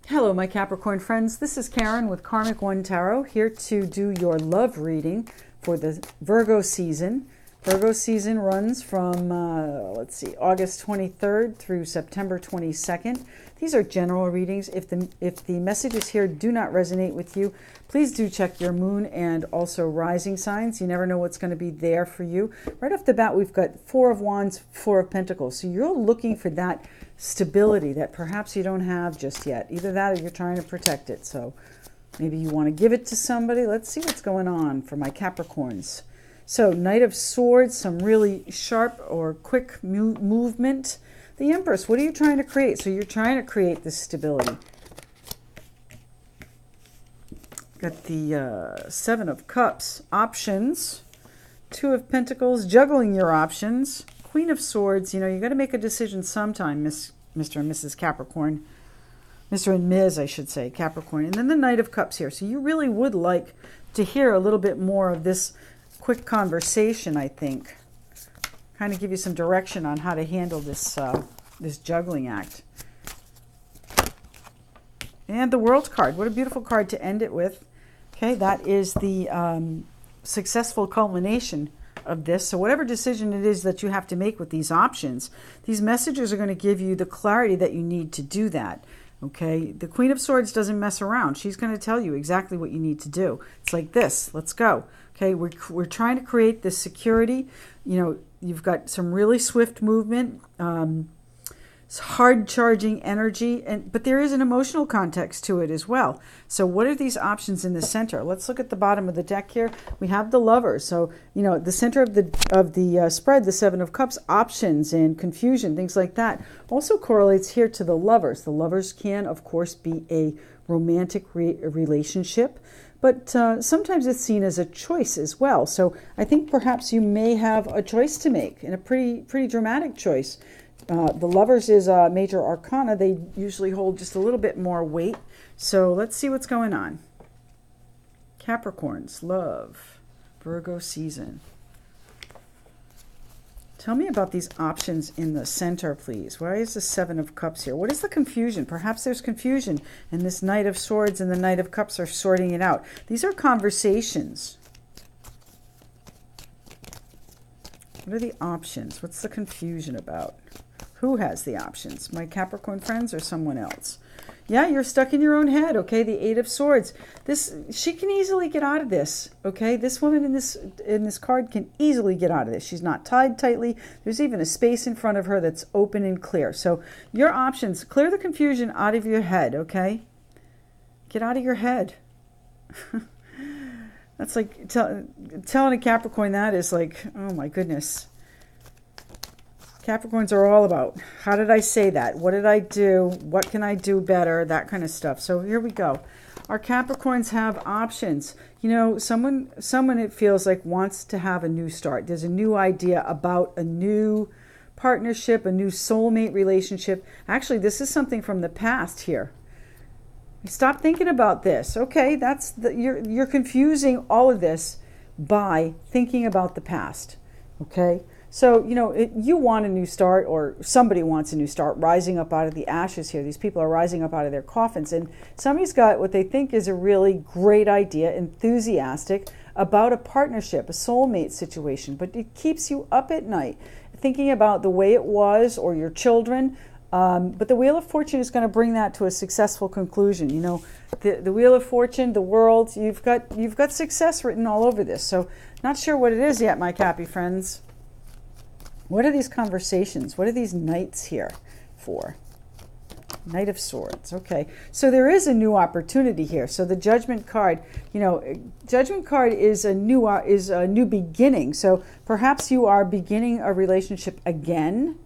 Hello, my Capricorn friends. This is Karen with Karmic One Tarot, here to do your love reading for the Virgo season. Virgo season runs from, August 23rd through September 22nd. These are general readings. If the messages here do not resonate with you, please do check your moon and also rising signs. You never know what's going to be there for you. Right off the bat, we've got Four of Wands, Four of Pentacles. So you're looking for that stability that perhaps you don't have just yet. Either that or you're trying to protect it. So maybe you want to give it to somebody. Let's see what's going on for my Capricorns. So Knight of Swords, some really sharp or quick movement. The Empress, what are you trying to create? So you're trying to create this stability. Got the Seven of Cups, options. Two of Pentacles, juggling your options. Queen of Swords, you know, you got to make a decision sometime, Mr. and Mrs. Capricorn. Mr. and Ms., I should say, Capricorn. And then the Knight of Cups here. So you really would like to hear a little bit more of this quick conversation, I think. Kind of give you some direction on how to handle this, this juggling act. And the World card. What a beautiful card to end it with. Okay, that is the successful culmination of this. So whatever decision it is that you have to make with these options, these messages are going to give you the clarity that you need to do that. Okay, the Queen of Swords doesn't mess around. She's going to tell you exactly what you need to do. It's like this. Let's go. Okay, we're trying to create this security. You know, you've got some really swift movement, hard charging energy, but there is an emotional context to it as well. So what are these options in the center? Let's look at the bottom of the deck here. We have the Lovers. So, you know, the center of the spread, the Seven of Cups, options and confusion, things like that, also correlates here to the Lovers. The Lovers can, of course, be a romantic relationship, but sometimes it's seen as a choice as well. So I think perhaps you may have a choice to make, and a pretty dramatic choice. The Lovers is a major arcana. They usually hold just a little bit more weight. So let's see what's going on. Capricorns, love, Virgo season. Tell me about these options in the center, please. Why is the Seven of Cups here? What is the confusion? Perhaps there's confusion, and this Knight of Swords and the Knight of Cups are sorting it out. These are conversations. What are the options? What's the confusion about? Who has the options? My Capricorn friends or someone else? Yeah, you're stuck in your own head, okay? The Eight of Swords. She can easily get out of this, okay? This woman in this card can easily get out of this. She's not tied tightly. There's even a space in front of her that's open and clear. So your options, clear the confusion out of your head, okay? Get out of your head. That's like telling a Capricorn that is like, oh my goodness. Capricorns are all about, how did I say that? What did I do? What can I do better? That kind of stuff. So here we go. Our Capricorns have options. You know, someone it feels like wants to have a new start. There's a new idea about a new partnership, a new soulmate relationship. Actually, this is something from the past here. Stop thinking about this. Okay, you're confusing all of this by thinking about the past. Okay? So, you know, you want a new start, or somebody wants a new start, rising up out of the ashes here. These people are rising up out of their coffins, and somebody's got what they think is a really great idea, enthusiastic about a partnership, a soulmate situation, but it keeps you up at night thinking about the way it was or your children. But the Wheel of Fortune is going to bring that to a successful conclusion. You know, the Wheel of Fortune, the world, you've got success written all over this. So not sure what it is yet, my Cappy friends. What are these conversations? What are these knights here for? Knight of Swords. Okay, so there is a new opportunity here. So the Judgment card, you know, Judgment card is a new beginning. So perhaps you are beginning a relationship again,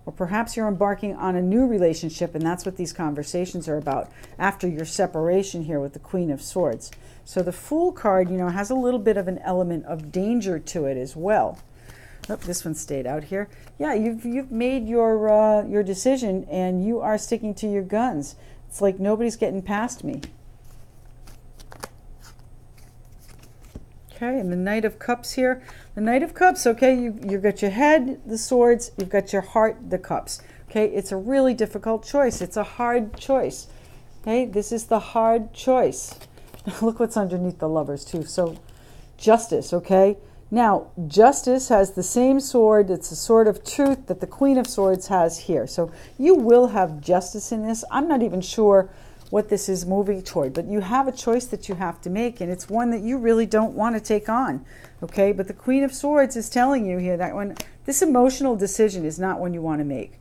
or perhaps you're embarking on a new relationship, and that's what these conversations are about after your separation here with the Queen of Swords. So the Fool card, you know, has a little bit of an element of danger to it as well. Oh, this one stayed out here. Yeah, you've made your decision, and you are sticking to your guns. It's like nobody's getting past me. Okay, and the Knight of Cups here. The Knight of Cups, okay, you've got your head, the swords, you've got your heart, the cups. Okay, it's a really difficult choice. It's a hard choice. Okay, this is the hard choice. Look what's underneath the Lovers too. So Justice, okay? Now, Justice has the same sword. It's the sword of truth that the Queen of Swords has here. So you will have justice in this. I'm not even sure what this is moving toward, but you have a choice that you have to make, and it's one that you really don't want to take on, okay? But the Queen of Swords is telling you here that when this emotional decision is not one you want to make,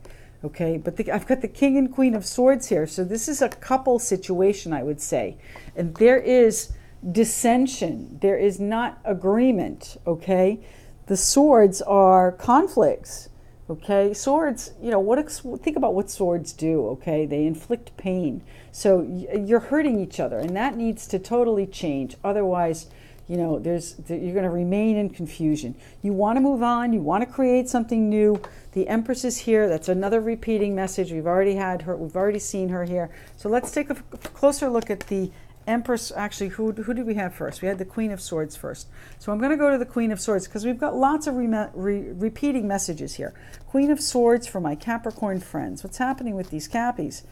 okay? But I've got the King and Queen of Swords here, so this is a couple situation, I would say, and there is dissension. There is not agreement, okay? The swords are conflicts, okay? Swords, you know, think about what swords do, okay? They inflict pain. So you're hurting each other, and that needs to totally change. Otherwise, you know, you're going to remain in confusion. You want to move on. You want to create something new. The Empress is here. That's another repeating message. We've already had her. We've already seen her here. So let's take a closer look at the Empress. Actually, who did we have first? We had the Queen of Swords first. So I'm going to go to the Queen of Swords because we've got lots of repeating messages here. Queen of Swords for my Capricorn friends. What's happening with these Cappies?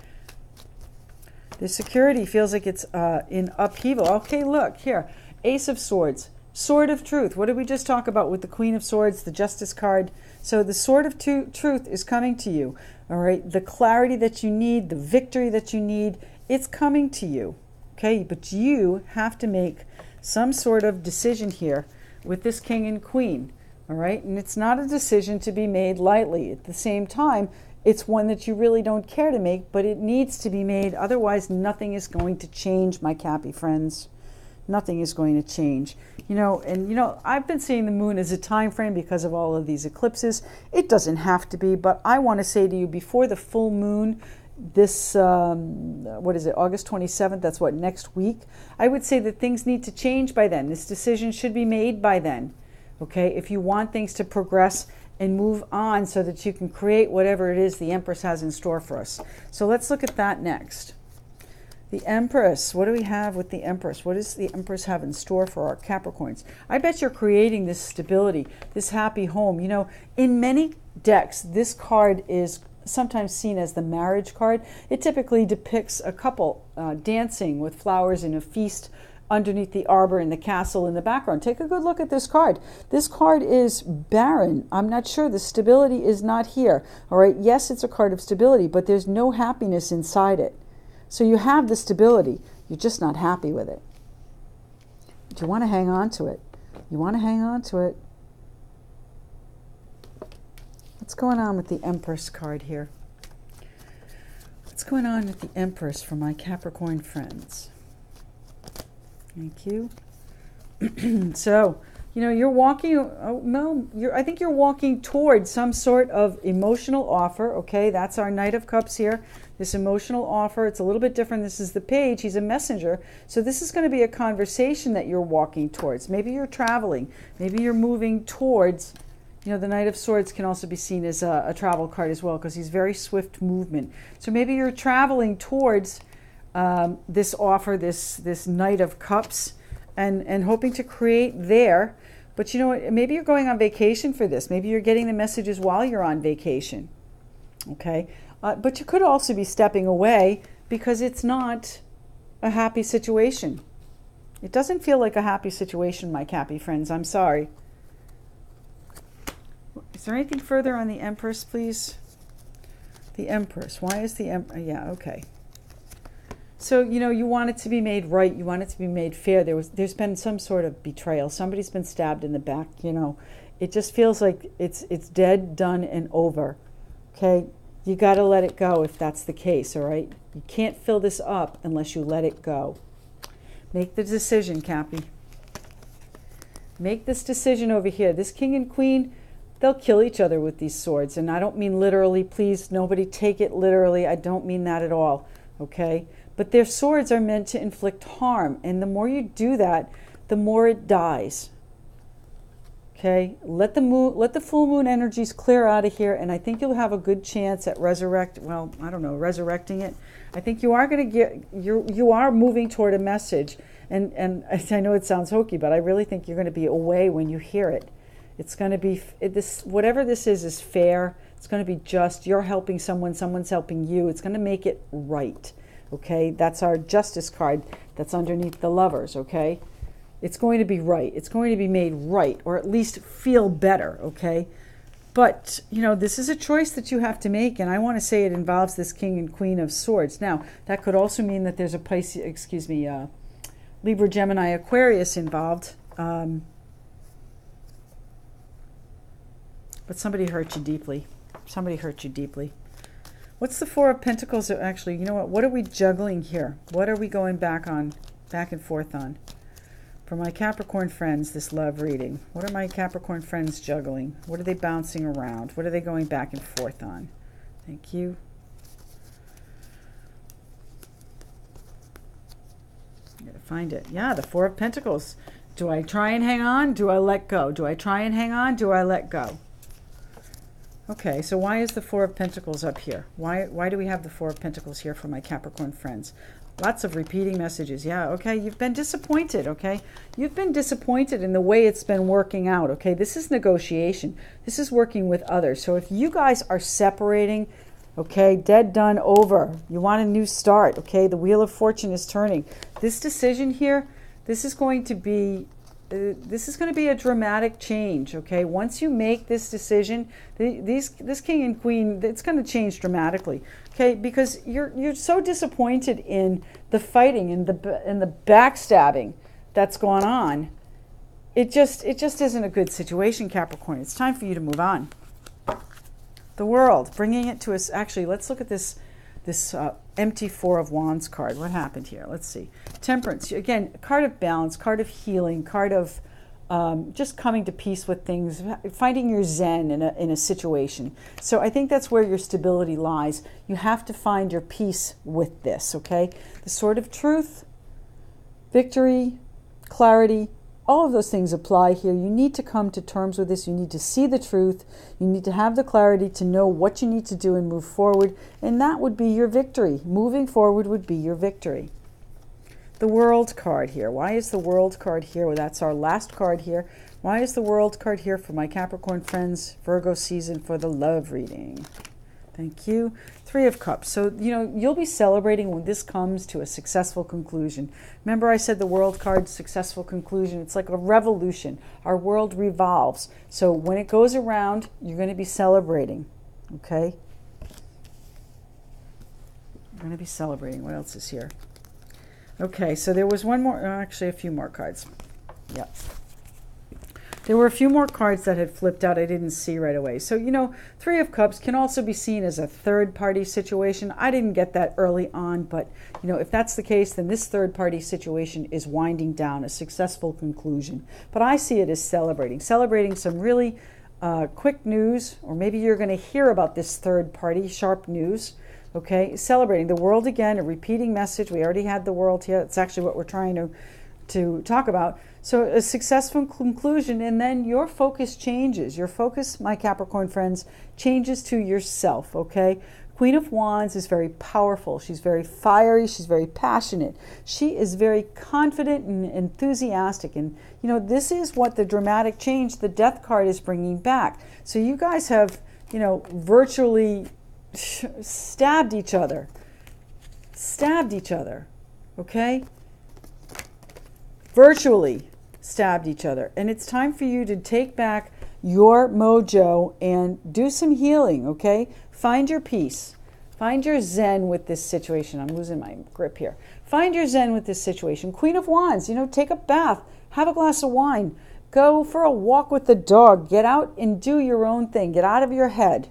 The security feels like it's in upheaval. Okay, look here. Ace of Swords. Sword of Truth. What did we just talk about with the Queen of Swords, the Justice card? So the Sword of Truth is coming to you. All right. The clarity that you need, the victory that you need, it's coming to you. Okay, but you have to make some sort of decision here with this King and Queen, all right? And it's not a decision to be made lightly. At the same time, it's one that you really don't care to make, but it needs to be made. Otherwise, nothing is going to change, my Cappy friends. Nothing is going to change. You know, and you know, I've been seeing the moon as a time frame because of all of these eclipses. It doesn't have to be, but I want to say to you, before the full moon, this what is it, August 27th, that's what, next week, I would say that things need to change by then. This decision should be made by then, okay? If you want things to progress and move on so that you can create whatever it is the Empress has in store for us. So let's look at that next. The Empress, what do we have with the Empress? What does the Empress have in store for our Capricorns? I bet you're creating this stability, this happy home. You know, in many decks, this card is sometimes seen as the marriage card. It typically depicts a couple dancing with flowers in a feast underneath the arbor in the castle in the background. Take a good look at this card. This card is barren. I'm not sure. The stability is not here. All right. Yes, it's a card of stability, but there's no happiness inside it. So you have the stability. You're just not happy with it. But you want to hang on to it. You want to hang on to it. What's going on with the Empress card here? What's going on with the Empress for my Capricorn friends? Thank you. So, you know, you're walking, I think you're walking towards some sort of emotional offer, okay? That's our Knight of Cups here. This emotional offer, it's a little bit different. This is the Page. He's a messenger. So this is going to be a conversation that you're walking towards. Maybe you're traveling. Maybe you're moving towards. You know, the Knight of Swords can also be seen as a travel card as well because he's very swift movement. So maybe you're traveling towards this offer, this Knight of Cups, and hoping to create there. But you know what? Maybe you're going on vacation for this. Maybe you're getting the messages while you're on vacation. Okay? But you could also be stepping away because it's not a happy situation. It doesn't feel like a happy situation, my Cappy friends. I'm sorry. Is there anything further on the Empress, please? The Empress. Why is the Empress? Yeah, okay. So, you know, you want it to be made right. You want it to be made fair. There's been some sort of betrayal. Somebody's been stabbed in the back, you know. It just feels like it's dead, done, and over. Okay? You got to let it go if that's the case, all right? You can't fill this up unless you let it go. Make the decision, Cappy. Make this decision over here. This King and Queen, they'll kill each other with these swords. And I don't mean literally. Please, nobody take it literally. I don't mean that at all. Okay? But their swords are meant to inflict harm. And the more you do that, the more it dies. Okay? Let the full moon energies clear out of here. And I think you'll have a good chance at resurrecting it. I think you are going to get, you are moving toward a message. And I know it sounds hokey, but I really think you're going to be away when you hear it. It's going to be, whatever this is fair. It's going to be just. You're helping someone, someone's helping you. It's going to make it right. okay? That's our Justice card that's underneath the Lovers, okay? It's going to be right. It's going to be made right, or at least feel better, okay? But, you know, this is a choice that you have to make, and I want to say it involves this King and Queen of Swords. Now, that could also mean that there's a Libra, Gemini, Aquarius involved. But somebody hurt you deeply. Somebody hurt you deeply. What's the Four of Pentacles? Actually, you know what? What are we juggling here? What are we going back and forth on? For my Capricorn friends, this love reading. What are my Capricorn friends juggling? What are they bouncing around? What are they going back and forth on? Thank you. I gotta find it. Yeah, the Four of Pentacles. Do I try and hang on? Do I let go? Do I try and hang on? Do I let go? Okay, so why is the Four of Pentacles up here? Why do we have the Four of Pentacles here for my Capricorn friends? Lots of repeating messages. Yeah, okay, you've been disappointed, okay? You've been disappointed in the way it's been working out, okay? This is negotiation. This is working with others. So if you guys are separating, okay, dead, done, over, you want a new start, okay? The Wheel of Fortune is turning. This decision here, this is going to be a dramatic change, okay? Once you make this decision, this King and Queen, it's going to change dramatically, okay? Because you're so disappointed in the fighting and the backstabbing that's gone on. It just isn't a good situation, Capricorn. It's time for you to move on. The World, bringing it to us. Actually, let's look at this empty Four of Wands card. What happened here? Let's see. Temperance. Again, card of balance, card of healing, card of just coming to peace with things, finding your zen in a situation. So I think that's where your stability lies. You have to find your peace with this, okay? The Sword of Truth, victory, clarity, all of those things apply here. You need to come to terms with this. You need to see the truth. You need to have the clarity to know what you need to do and move forward. And that would be your victory. Moving forward would be your victory. The World card here. Why is the World card here? Well, that's our last card here. Why is the World card here for my Capricorn friends, Virgo season, for the love reading? Thank you. Three of Cups. So, you know, you'll be celebrating when this comes to a successful conclusion. Remember I said the World card, successful conclusion. It's like a revolution. Our world revolves. So when it goes around, you're going to be celebrating. Okay? You're going to be celebrating. What else is here? Okay, so there was one more, actually a few more cards. Yep. There were a few more cards that had flipped out I didn't see right away. So, you know, Three of Cups can also be seen as a third-party situation. I didn't get that early on, but, you know, if that's the case, then this third-party situation is winding down, a successful conclusion. But I see it as celebrating some really quick news, or maybe you're going to hear about this third-party sharp news. Okay, celebrating. The World again, a repeating message. We already had the World here. It's actually what we're trying to talk about. So a successful conclusion, and then your focus changes. Your focus, my Capricorn friends, changes to yourself, okay? Queen of Wands is very powerful. She's very fiery. She's very passionate. She is very confident and enthusiastic. And, you know, this is what the dramatic change, the Death card, is bringing back. So you guys have, you know, virtually stabbed each other, okay? Virtually stabbed each other. And it's time for you to take back your mojo and do some healing, okay? Find your peace. Find your zen with this situation. I'm losing my grip here. Find your zen with this situation. Queen of Wands, you know, take a bath, have a glass of wine, go for a walk with the dog, get out and do your own thing. Get out of your head,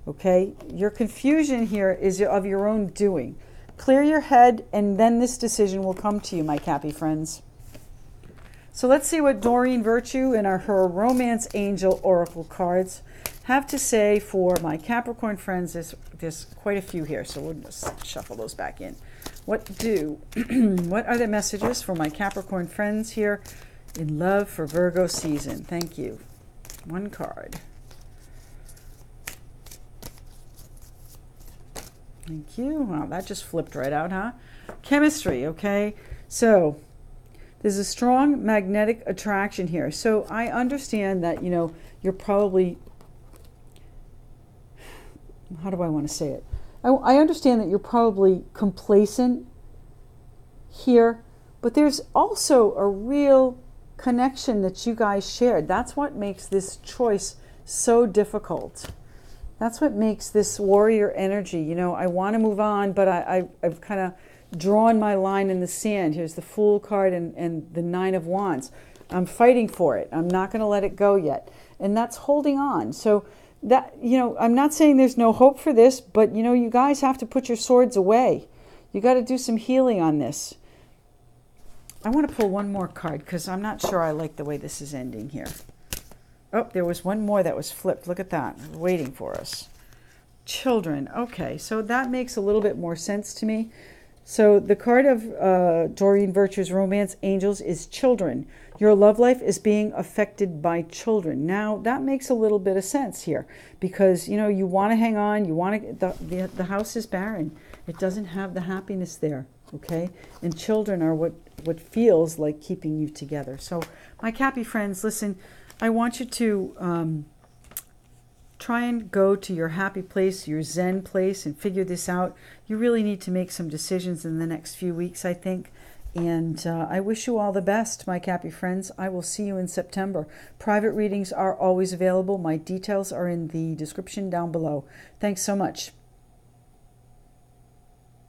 okay? Your confusion here is of your own doing. Clear your head, and then this decision will come to you, my Cappy friends. So let's see what Doreen Virtue and her Romance Angel Oracle cards have to say for my Capricorn friends. There's quite a few here, so we'll just shuffle those back in. What are the messages for my Capricorn friends here in love for Virgo season? Thank you. One card. Thank you. Wow, that just flipped right out, huh? Chemistry, okay? So there's a strong magnetic attraction here. So I understand that, you know, you're probably, how do I want to say it? I understand that you're probably complacent here, but there's also a real connection that you guys shared. That's what makes this choice so difficult. That's what makes this warrior energy. You know, I want to move on, but I've kind of drawn my line in the sand. Here's the Fool card and the Nine of Wands. I'm fighting for it. I'm not going to let it go yet. And that's holding on. So that, you know, I'm not saying there's no hope for this, but, you know, you guys have to put your swords away. You got to do some healing on this. I want to pull one more card because I'm not sure I like the way this is ending here. Oh, there was one more that was flipped. Look at that. Waiting for us. Children. Okay, so that makes a little bit more sense to me. So the card of Doreen Virtue's Romance Angels is children. Your love life is being affected by children. Now, that makes a little bit of sense here because, you know, you want to hang on. You want to, the house is barren. It doesn't have the happiness there, okay? And children are what feels like keeping you together. So, my Cappy friends, listen, I want you to try and go to your happy place, your Zen place, and figure this out. You really need to make some decisions in the next few weeks, I think. And I wish you all the best, my Cappy friends. I will see you in September. Private readings are always available. My details are in the description down below. Thanks so much.